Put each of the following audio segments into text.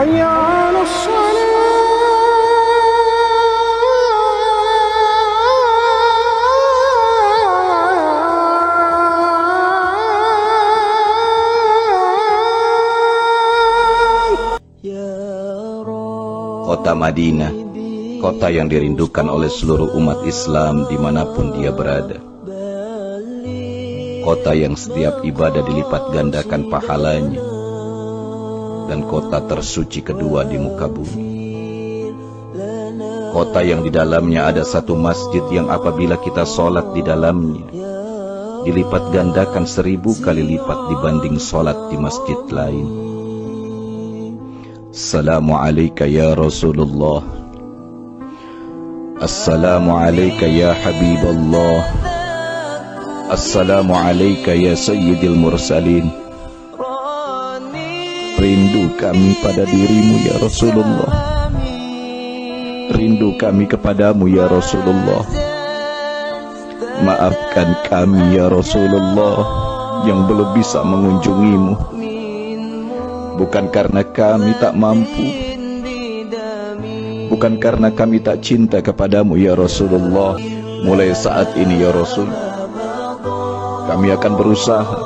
حي على Kota Madinah, kota yang dirindukan oleh seluruh umat Islam dimanapun dia berada. Kota yang setiap ibadah dilipat gandakan pahalanya, dan kota tersuci kedua di muka bumi. Kota yang di dalamnya ada satu masjid yang apabila kita sholat di dalamnya, dilipat gandakan 1000 kali lipat dibanding sholat di masjid lain. Assalamu alayka ya Rasulullah. Assalamu alayka ya Habiballah. Assalamu alayka ya Sayyidil Mursalin. Rindu kami pada dirimu ya Rasulullah. Rindu kami kepadamu ya Rasulullah. Maafkan kami ya Rasulullah yang belum bisa mengunjungimu. Bukan karena kami tak mampu, bukan karena kami tak cinta kepadamu ya Rasulullah. Mulai saat ini ya Rasul, kami akan berusaha,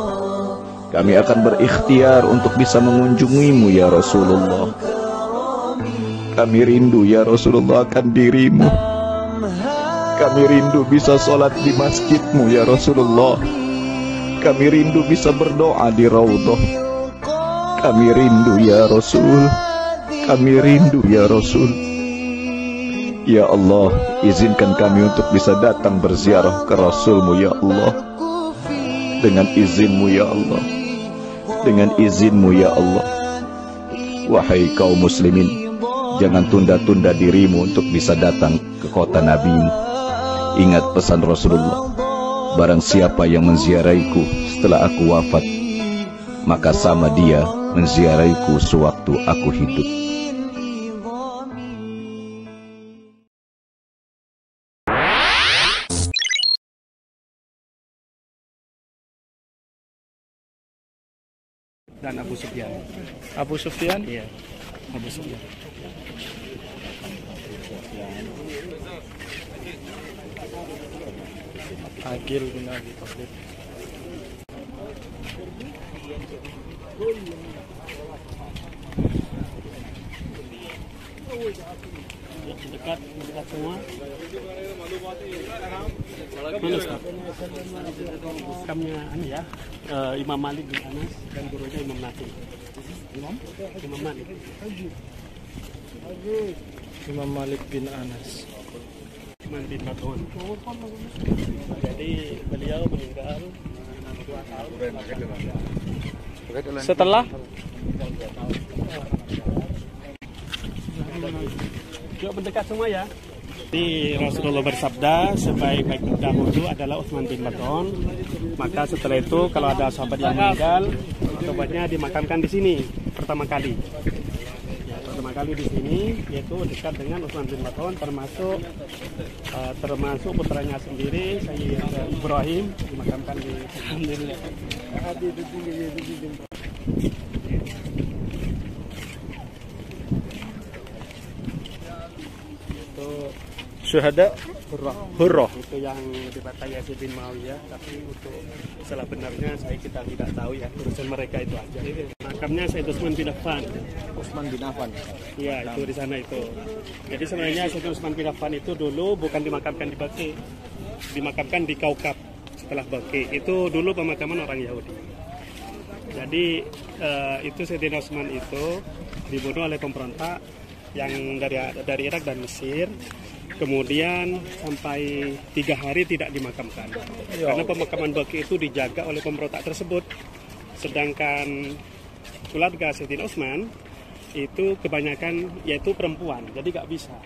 kami akan berikhtiar untuk bisa mengunjungimu ya Rasulullah. Kami rindu ya Rasulullah akan dirimu. Kami rindu bisa sholat di masjidmu ya Rasulullah. Kami rindu bisa berdoa di raudhah. Kami rindu ya Rasul. Kami rindu ya Rasul. Ya Allah, izinkan kami untuk bisa datang berziarah ke Rasulmu ya Allah. Dengan izinmu ya Allah. Dengan izinmu ya Allah. Wahai kaum muslimin, jangan tunda-tunda dirimu untuk bisa datang ke kota Nabi-Mu. Ingat pesan Rasulullah, barang siapa yang menziaraiku setelah aku wafat, maka sama dia menziaraiku sewaktu aku hidup. Dan Abu Sufyan. Abu Sufyan? Iya, Abu Sufyan. Agil bin Abi Thalib. Dekat semua. Mana Ustaz? Kamnya ya, Imam Malik bin Anas dan gurunya Imam Nafi. Imam Malik. Imam Malik bin Anas. Imam bin Batun. Jadi beliau meninggal 2 tahun. Setelah Yuk mendekat semua ya. Di Rasulullah bersabda, sebaik-baik terdahulu adalah Utsman bin Maz'un. Maka setelah itu kalau ada sahabat yang meninggal, sahabatnya dimakamkan di sini pertama kali. Ya, pertama kali di sini, yaitu dekat dengan Utsman bin Maz'un, termasuk putranya sendiri, Sayyid Ibrahim, dimakamkan di. Alhamdulillah. syuhada Hurrah. Itu yang dibatai Yazid bin Muawiyah, tapi untuk salah benarnya kita tidak tahu ya, urusan mereka itu aja. Makamnya Sayyid Utsman bin Affan. Utsman bin Affan. Iya, itu di sana itu. Jadi sebenarnya Sayyid Utsman bin Affan itu dulu bukan dimakamkan di Baqi, dimakamkan di Kaukab setelah Baqi. Itu dulu pemakaman orang Yahudi. Jadi itu Sayyidina Utsman itu dibunuh oleh pemberontak yang dari Irak dan Mesir. Kemudian sampai 3 hari tidak dimakamkan karena pemakaman Baqi itu dijaga oleh pemberontak tersebut. Sedangkan keluarga Sayyidina Utsman itu kebanyakan yaitu perempuan, jadi nggak bisa.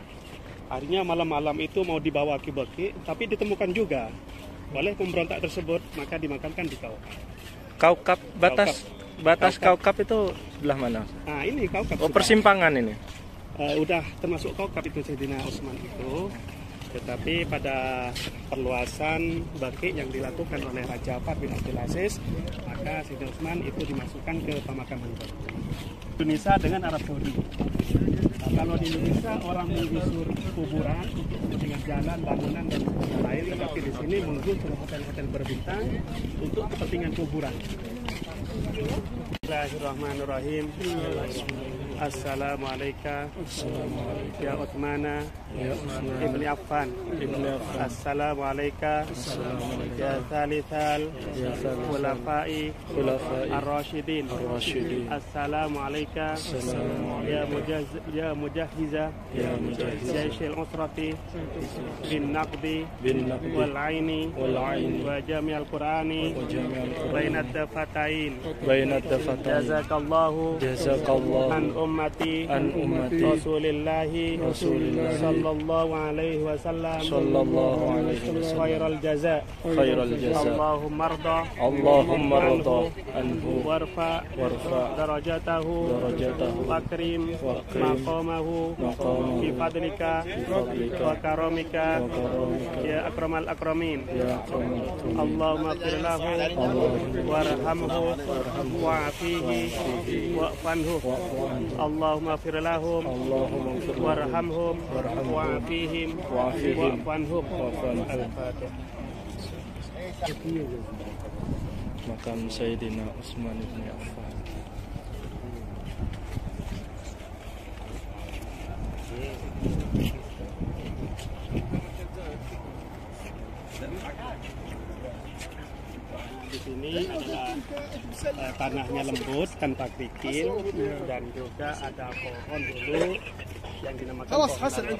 Akhirnya malam-malam itu mau dibawa ke Baqi, tapi ditemukan juga oleh pemberontak tersebut, maka dimakamkan di Kaukab. Kaukab, batas Kaukab itu belah mana? Nah ini Kaukab. Oh, persimpangan ini. Udah termasuk Kaukab itu Sayyidina Utsman itu. Tetapi pada perluasan Baqi yang dilakukan oleh Raja Fahd bin Abdul Aziz, maka Sayyidina Utsman itu dimasukkan ke pemakaman Baqi. Indonesia dengan Arab Saudi. Nah, kalau di Indonesia orang menggusur kuburan dengan jalan, bangunan dan lain, tetapi di sini menggusur hotel-hotel berbintang untuk kepentingan kuburan. Bismillahirrahmanirrahim. Assalamualaikum ya Utsmana ibni Affan. Assalamualaikum ya Thalithal Khulafai Ar-Rashidin. Assalamualaikum ya Mujahiza Jaisyil Usrati bin Naqdi wal Aini wa Jami'al Qur'ani bainad dafatain. Jazakallahu an ummati Rasulillahi sallallahu alaihi wasallam khairal jaza. Allahumma arda anhu warfa darajatahu wakrim maqamahu bi fadlika wa karamika ya akramal akramin. Allahumma ighfir lahu warhamhu wa'afihi wa'fanhu. Allahumma ighfir lahum warhamhum wa'afihim wa'fanhum. Makam Sayyidina Utsman bin Affan. Di sini adalah tanahnya lembut tanpa kerikil dan juga ada pohon dulu yang dinamakan pohon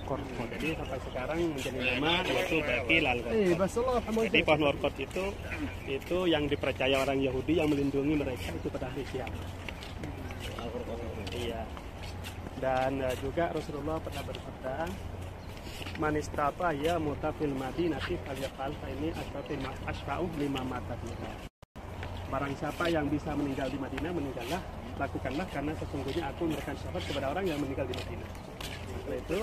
Korkot. Jadi sampai sekarang menjadi nama yaitu Baqi al-Gharqad. Jadi pohon Korkot itu yang dipercaya orang Yahudi yang melindungi mereka itu pada hari kiamat. Iya. Dan juga Rasulullah pernah bersabda, man istata ya mutafil madinati falyaqal fa ini asfa'u lima mata. Barang siapa yang bisa meninggal di Madinah, meninggallah, lakukanlah, karena sesungguhnya aku memberikan syafaat kepada orang yang meninggal di Madinah. Setelah itu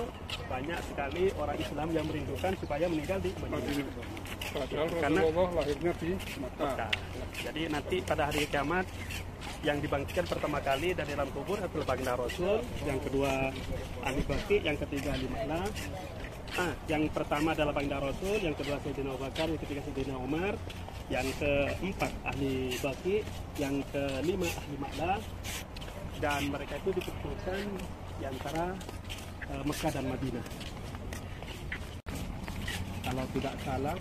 banyak sekali orang Islam yang merindukan supaya meninggal di Madinah. Karena lahirnya di Makkah. Jadi nanti pada hari kiamat yang dibangkitkan pertama kali dari dalam kubur adalah baginda Rasul, yang kedua ahli Baqi, yang ketiga ahli Ma'la. Yang pertama adalah baginda Rasul, yang kedua Sayyidina Abu Bakar, yang ketiga Sayyidina Umar, yang keempat ahli Baqi, yang kelima ahli Ma'la, dan mereka itu dikumpulkan di antara Mekah dan Madinah. Kalau tidak salah,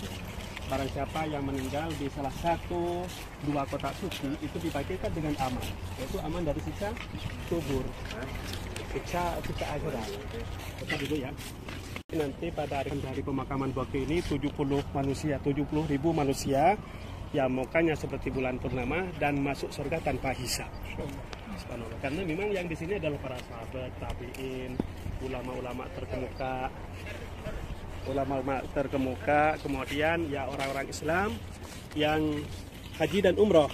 barang siapa yang meninggal di salah satu dua kota suci itu dibagikan dengan aman, yaitu aman dari siksa kubur, siksa akhirat. Kita dulu ya. Nanti pada hari pemakaman Baqi ini 70.000 manusia yang mukanya seperti bulan purnama dan masuk surga tanpa hisab. Karena memang yang di sini adalah para sahabat, tabi'in, ulama-ulama terkemuka, kemudian ya orang-orang Islam yang haji dan umroh.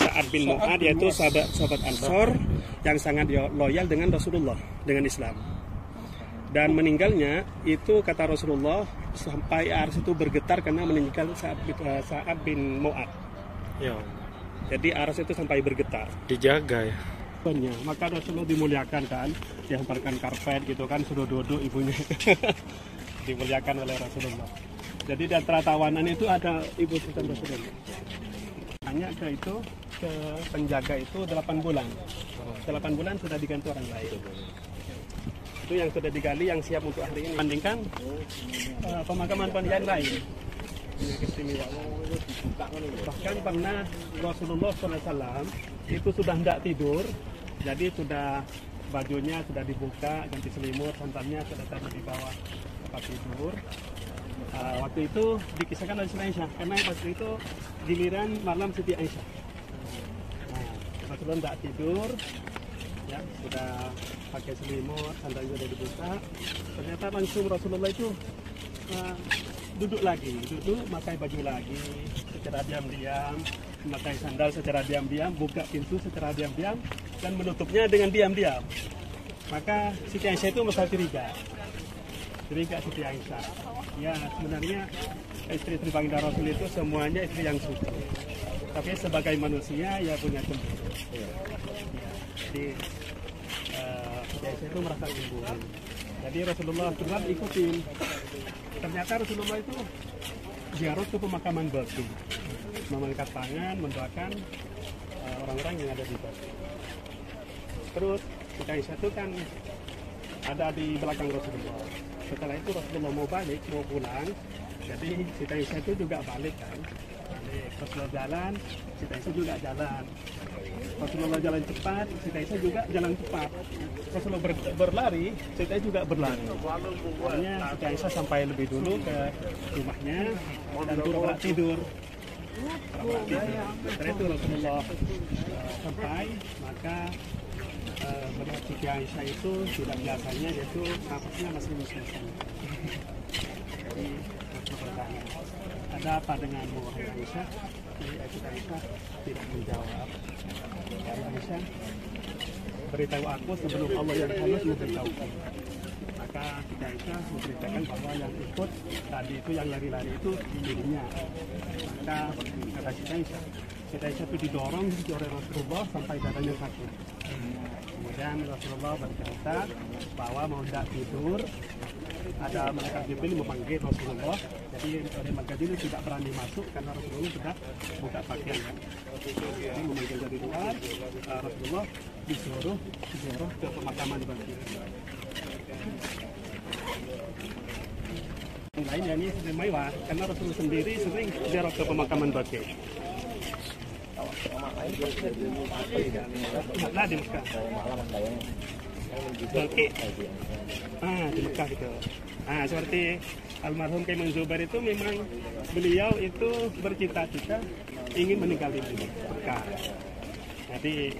Sa'ad bin Mu'adz yaitu sahabat Ansor yang sangat loyal dengan Rasulullah, dengan Islam. Dan meninggalnya itu kata Rasulullah sampai ars itu bergetar karena meninggal Sa'ad bin Mu'adz. Ya. Jadi ars itu sampai bergetar. Dijaga ya. Maka Rasulullah dimuliakan kan, dihamparkan karpet gitu kan, suruh duduk ibunya. Dimuliakan oleh Rasulullah. Jadi di antara tawanan itu ada ibu sultan Rasulullah. Hanya ke penjaga itu 8 bulan. 8 bulan sudah diganti orang lain. Itu yang sudah digali, yang siap untuk hari ini. Bandingkan pemakaman yang lain. Bahkan pernah Rasulullah SAW itu sudah tidak tidur, jadi sudah bajunya sudah dibuka, ganti selimut, santannya sudah taruh di bawah tempat tidur. Waktu itu dikisahkan oleh Siti Aisyah, karena waktu itu giliran malam Siti Aisyah. Rasulullah tidak tidur, ya sudah pakai selimut, santannya sudah dibuka. Ternyata langsung Rasulullah itu duduk pakai baju lagi secara diam-diam, memakai sandal secara diam-diam, buka pintu secara diam-diam, dan menutupnya dengan diam-diam. Maka Siti Aisyah itu merasa curiga. Jadi Kak Siti Aisyah. Ya sebenarnya istri-istri baginda Rasul itu semuanya istri yang suci. Tapi sebagai manusia ya punya cemburu. Ya, jadi Siti Aisyah itu merasa cemburu. Jadi Rasulullah SAW ikutin. Ternyata Rasulullah itu ziarah ke pemakaman Baqi, mengangkat tangan, mendoakan orang-orang yang ada di Baqi. Terus Siti Aisyah itu kan ada di belakang Rasulullah. Setelah itu Rasulullah mau balik, mau pulang. Jadi Siti Aisyah itu juga balik kan. Balik. Rasulullah jalan, Siti Aisyah juga jalan. Rasulullah jalan cepat, Siti Aisyah juga jalan cepat. Rasulullah berlari, Siti Aisyah juga berlari. Makanya Siti Aisyah sampai lebih dulu ke rumahnya dan pura-pura tidur. Setelah itu Rasulullah sampai, maka melihat Siti Aisyah itu tidak biasanya, yaitu napasnya masih mus-musan. Jadi Rasulullah bertanya, ada apa denganmu wahai Aisyah? Siti Aisyah tidak menjawab. Wahai Aisyah, beritahu aku sebelum Allah yang halus memberitahukan. Maka Siti Aisyah memberitakan bahwa yang ikut tadi itu, yang lari-lari itu dirinya. Maka kata Siti Aisyah itu didorong oleh Rasulullah sampai dadanya sakit. Kemudian Rasulullah berkata bahwa mau hendak tidur, ada malaikat Jibril memanggil Rasulullah. Jadi oleh malaikat Jibril tidak berani masuk karena Rasulullah sudah buka pakaian. Jadi memanggil dari luar, Rasulullah disuruh ziarah ke pemakaman Baqi. Yang lain ya ini mewah karena Rasulullah sendiri sering ziarah ke pemakaman Baqi. Nah di Mekah. Baqi. Di Mekah gitu. Seperti almarhum Kiai Manzubair itu memang beliau itu bercita-cita ingin meninggal di Mekah. Jadi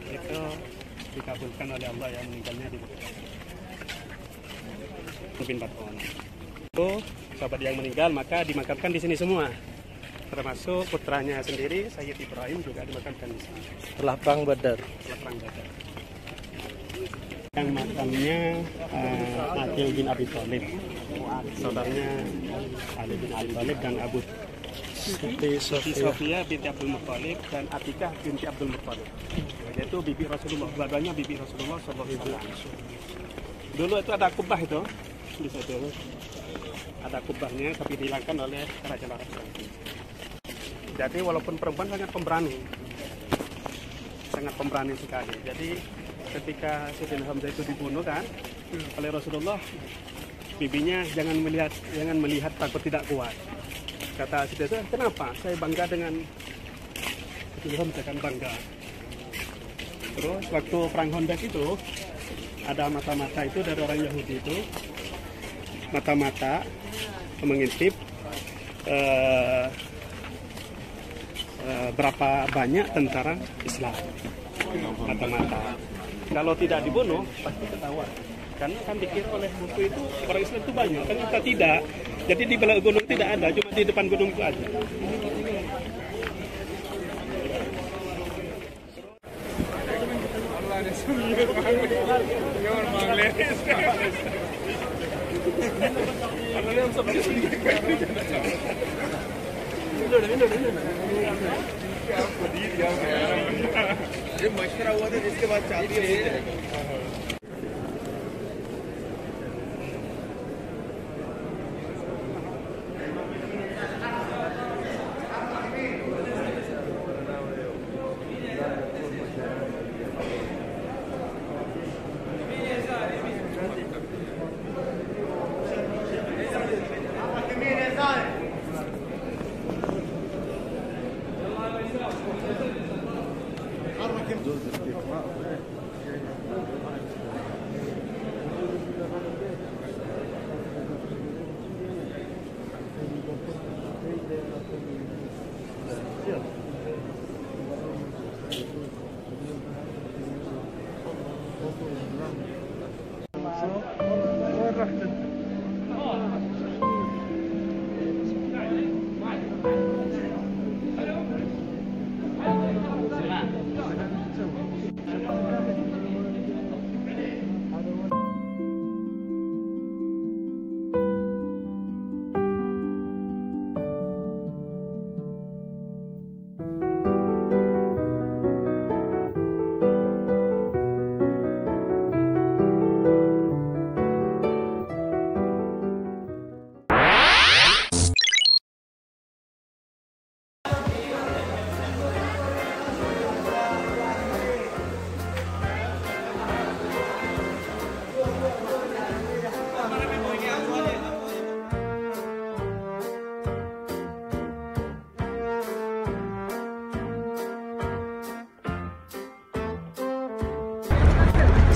itu dikabulkan oleh Allah yang meninggalnya di Mekah. Bin Batun. Itu sahabat yang meninggal maka dimakamkan di sini semua. Termasuk putranya sendiri, Sayyid Ibrahim juga dimakamkan di sini. Setelah Perang Badar. Yang makamnya Aqil bin Abi Thalib, saudaranya Ali bin Abi Thalib dan Abu Siti Sofia binti Abdul Muttalib dan Atikah binti Abdul Muttalib. Yaitu bibi Rasulullah, dua-duanya bibi Rasulullah SAW. Dulu itu ada kubah itu, di situ ada kubahnya tapi dihilangkan oleh kerajaan Arab Saudi. Jadi walaupun perempuan sangat pemberani sekali. Jadi ketika Sayyidina Hamzah itu dibunuh kan oleh Rasulullah, bibinya jangan melihat takut tidak kuat. Kata Sayyidina, kenapa? Saya bangga dengan Sayyidina Hamzah, kan bangga. Terus waktu perang Khandaq itu ada mata-mata itu dari orang Yahudi itu, mata-mata mengintip berapa banyak tentara Islam. Mata-mata kalau tidak dibunuh pasti ketahuan, karena kan dikira oleh musuh itu orang Islam itu banyak, kan kita tidak. Jadi di belakang gunung tidak ada, cuma di depan gunung itu aja. ये मशवरा हुआ था जिसके बाद चाबी है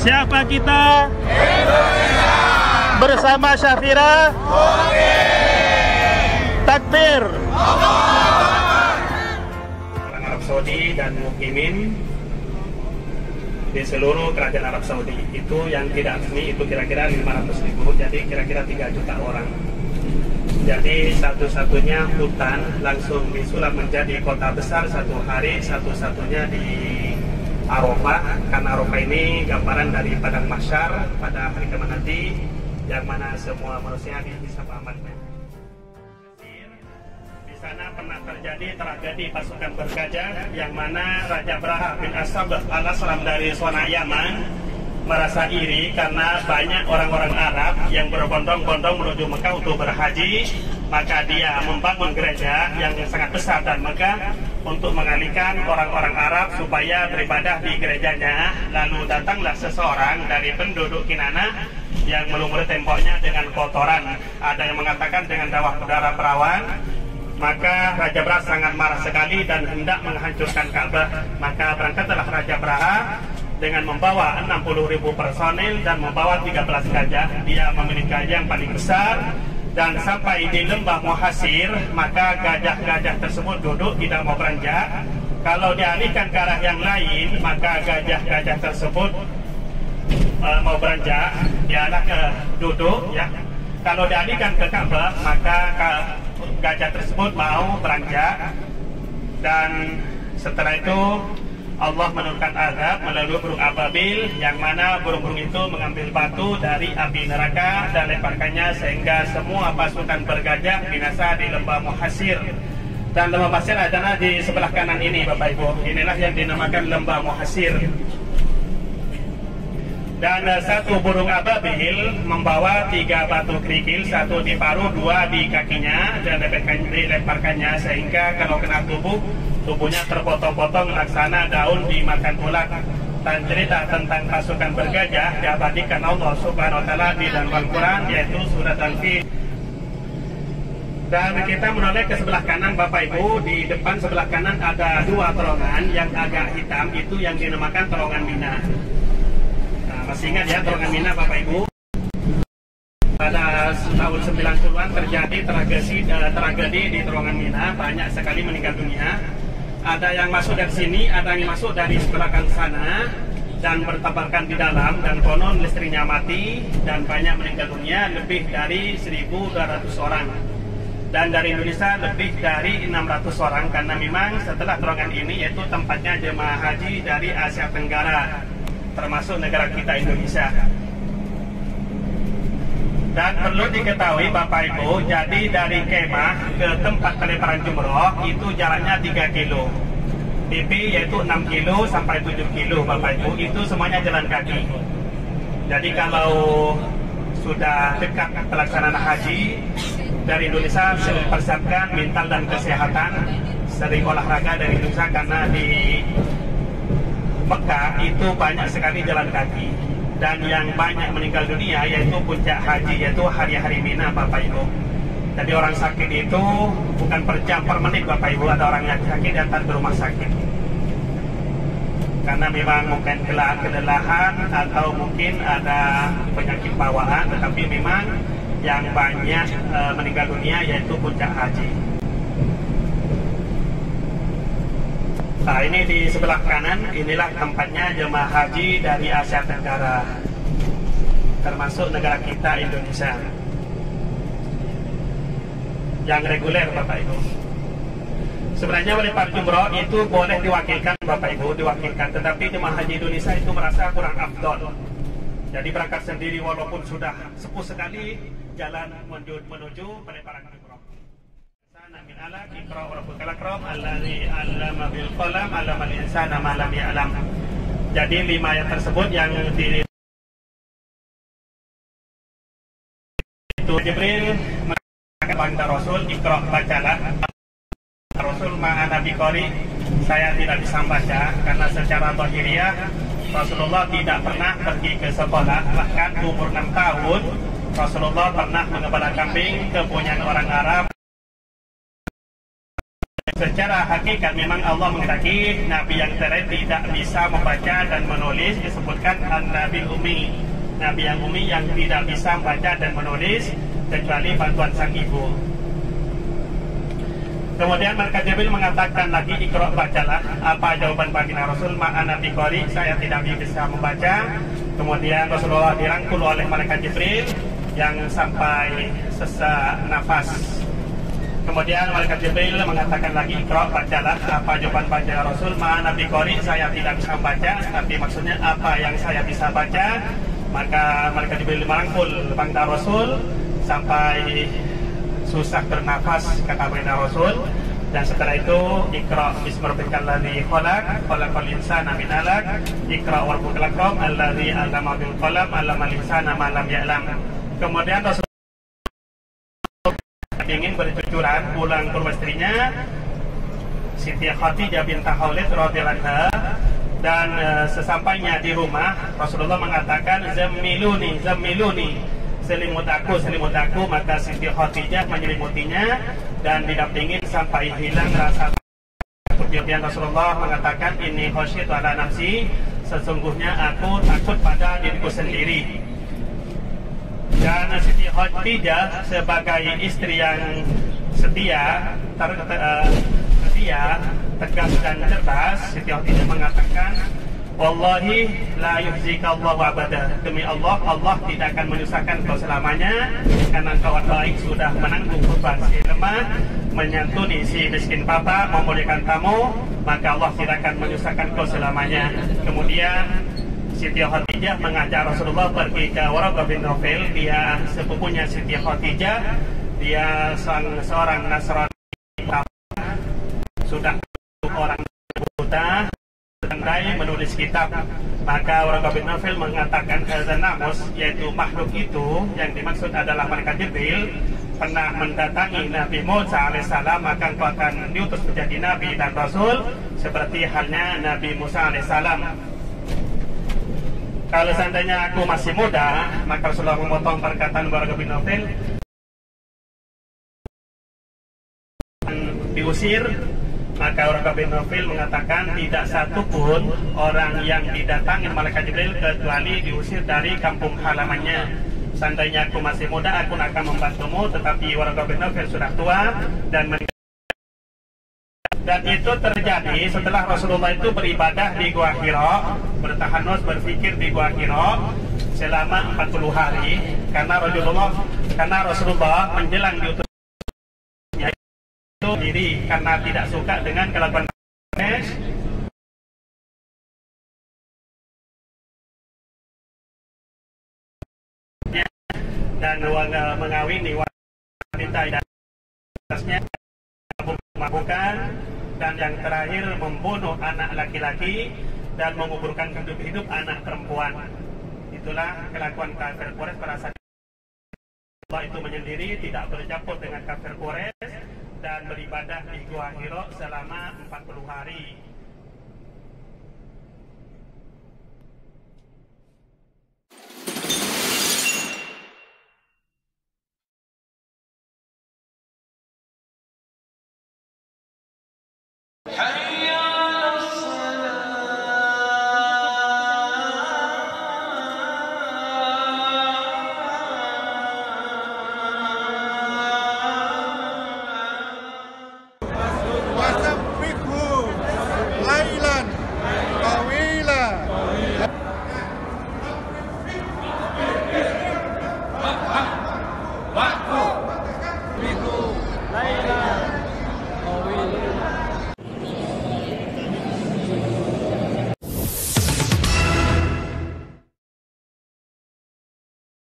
Siapa kita? Indonesia. Bersama Syafira. Takbir. Orang Arab Saudi dan mukimin di seluruh kerajaan Arab Saudi itu yang tidak resmi itu kira-kira 500.000, jadi kira-kira 3 juta orang. Jadi satu-satunya hutan langsung disulap menjadi kota besar satu hari, satu-satunya di Arafah. Karena Arafah ini gambaran dari padang mahsyar pada hari kiamat nanti, yang mana semua manusia bisa amalnya. Di sana pernah terjadi tragedi pasukan bergajah, yang mana Raja Braha bin Ashabah al-Aslam dari zona Yaman merasa iri karena banyak orang-orang Arab yang berbondong-bondong menuju Mekah untuk berhaji. Maka dia membangun gereja yang sangat besar dan megah untuk mengalihkan orang-orang Arab supaya beribadah di gerejanya. Lalu datanglah seseorang dari penduduk Kinana yang melumuri temboknya dengan kotoran. Ada yang mengatakan dengan darah perawan. Maka Raja Braha sangat marah sekali dan hendak menghancurkan Ka'bah. Maka berangkatlah Raja Braha dengan membawa 60.000 personil dan membawa 13 gajah. Dia memiliki gajah yang paling besar, dan sampai di lembah Muhasir, maka gajah-gajah tersebut duduk, tidak mau beranjak. Kalau dialihkan ke arah yang lain, maka gajah-gajah tersebut mau beranjak, dialah ke duduk, ya. Kalau dialihkan ke Ka'bah, maka gajah tersebut mau beranjak. Dan setelah itu Allah menurunkan azab melalui burung ababil, yang mana burung-burung itu mengambil batu dari api neraka dan lemparkannya sehingga semua pasukan bergajah binasa di lembah Muhasir. Dan lembah Muhasir adalah di sebelah kanan ini, Bapak Ibu. Inilah yang dinamakan lembah Muhasir. Dan satu burung ababil membawa 3 batu kerikil, 1 di paruh, 2 di kakinya, dan dilemparkannya sehingga kalau kena tubuhnya terpotong-potong laksana daun dimakan ulat. Dan cerita tentang pasukan bergajah diabadikan Allah Subhanahu wa taala di dalam Al-Qur'an, yaitu surat Al-Fil. Dan kita menoleh ke sebelah kanan, Bapak Ibu. Di depan sebelah kanan ada 2 terowongan yang agak hitam, itu yang dinamakan terowongan Mina. Masih ingat ya terowongan Mina, Bapak Ibu? Pada tahun 90-an terjadi tragedi di terowongan Mina, banyak sekali meninggal dunia. Ada yang masuk dari sini, ada yang masuk dari sebelah kanan sana dan bertabarkan di dalam, dan konon listriknya mati dan banyak meninggal dunia, lebih dari 1.200 orang. Dan dari Indonesia lebih dari 600 orang, karena memang setelah terowongan ini yaitu tempatnya jemaah haji dari Asia Tenggara, termasuk negara kita Indonesia. Dan perlu diketahui Bapak Ibu, jadi dari kemah ke tempat peleparan jumroh itu jaraknya 3 kilo. PP yaitu 6 kilo sampai 7 kilo, Bapak Ibu, itu semuanya jalan kaki. Jadi kalau sudah dekat pelaksanaan haji, dari Indonesia persiapkan mental dan kesehatan, sering olahraga dari Indonesia, karena di Mekah itu banyak sekali jalan kaki. Dan yang banyak meninggal dunia yaitu puncak haji, yaitu hari-hari Mina, Bapak Ibu. Jadi orang sakit itu bukan per jam, per menit, Bapak Ibu. Ada orang yang sakit datang ke rumah sakit karena memang mungkin kelelahan atau mungkin ada penyakit bawaan, tetapi memang yang banyak meninggal dunia yaitu puncak haji. Nah, ini di sebelah kanan, inilah tempatnya jemaah haji dari Asia Tenggara, termasuk negara kita Indonesia yang reguler, Bapak Ibu. Sebenarnya melempar jumroh itu boleh diwakilkan, Bapak Ibu, diwakilkan, tetapi jemaah haji Indonesia itu merasa kurang afdol. Jadi berangkat sendiri walaupun sudah sepuh sekali jalan menuju pelemparan jumroh. Min alaq iqra rabbukal akram allazi 'allama bil qalam 'allamal insana ma lam ya'lam. Jadi 5 ayat tersebut yang di itu Jibril mengatakan Rasul, iqra, bacalah. Rasul ma'a nabi qari, saya tidak bisa baca karena secara zahiriyah Rasulullah tidak pernah pergi ke sekolah. Bahkan umur 6 tahun Rasulullah pernah mengembala kambing ke punyaan orang Arab Secara hakikat memang Allah menghendaki Nabi yang terakhir tidak bisa membaca dan menulis, disebutkan An-Nabi Ummi, Nabi yang ummi yang tidak bisa membaca dan menulis kecuali bantuan sang ibu. Kemudian malaikat Jibril mengatakan lagi, Iqra, bacalah. Apa jawaban baginda Rasul? Ma'ana biqari, saya tidak bisa membaca. Kemudian Rasulullah dirangkul oleh malaikat Jibril yang sampai sesak nafas. Kemudian malaikat Jibril mengatakan lagi, Iqra, bacalah. Apa jawaban baginda Rasul? Ma'ana biqari, saya tidak bisa membaca. Tapi maksudnya apa yang saya bisa baca? Maka malaikat Jibril merangkul baginda Rasul sampai susah bernafas, kata baginda Rasul. Dan setelah itu, Iqra bismi rabbikal ladzi khalaq, khalaqal insana min 'alaq, Iqra wa rabbukal akram alladzi 'allama bil qalam, 'allamal insana ma lam ya'lam. Kemudian Rasul ingin bercucuran pulang ke rumah istrinya Siti Khadijah binti Khuwailid radhiyallahu anha, dan sesampainya di rumah Rasulullah mengatakan, zammiluni, zammiluni, selimut aku, maka Siti Khadijah menyelimutinya dan didampingin sampai hilang rasa takut. Kemudian Rasulullah mengatakan, ini khasyatu ala nafsi, sesungguhnya aku takut pada diriku sendiri. Dan Siti Khadijah sebagai istri yang setia, tegas dan cerdas, Siti Khadijah mengatakan, wallahi la yuhzika Allah abada, demi Allah, Allah tidak akan menyusahkan kau selamanya, karena kau baik sudah menanggung beban si lemah, menyantuni si miskin papa, memuliakan tamu, maka Allah tidak akan menyusahkan kau selamanya. Kemudian Siti Khadijah mengajak Rasulullah pergi ke Waraqah bin Nawfal, dia sepupunya Siti Khadijah, dia seorang Nasrani, sudah orang buta, pandai menulis kitab. Maka Waraqah bin Nawfal mengatakan Namus, yaitu makhluk itu yang dimaksud adalah malaikat Jibril, pernah mendatangi Nabi Musa alaihissalam, maka engkau akan diutus menjadi Nabi dan Rasul seperti halnya Nabi Musa alaihissalam. Kalau seandainya aku masih muda, maka Rasulullah memotong perkataan Waraqah bin Nawfal, diusir. Maka Waraqah bin Nawfal mengatakan, tidak satupun orang yang didatangi malaikat Jibril kecuali diusir dari kampung halamannya. Seandainya aku masih muda, aku akan membantumu, tetapi Waraqah bin Nawfal sudah tua dan itu terjadi setelah Rasulullah itu beribadah di Gua Hira, bertahanus, berfikir di Gua Hira selama 40 hari, karena Rasulullah menjelang diutusnya itu diri karena tidak suka dengan kelakuan Quraisy, dan mengawini wanita dan atasnya, memabukkan, dan yang terakhir membunuh anak laki-laki dan menguburkan hidup-hidup anak perempuan. Itulah kelakuan kafir Quraisy pada saat Allah itu menyendiri, tidak bercampur dengan kafir Quraisy dan beribadah di Gua Hira selama 40 hari.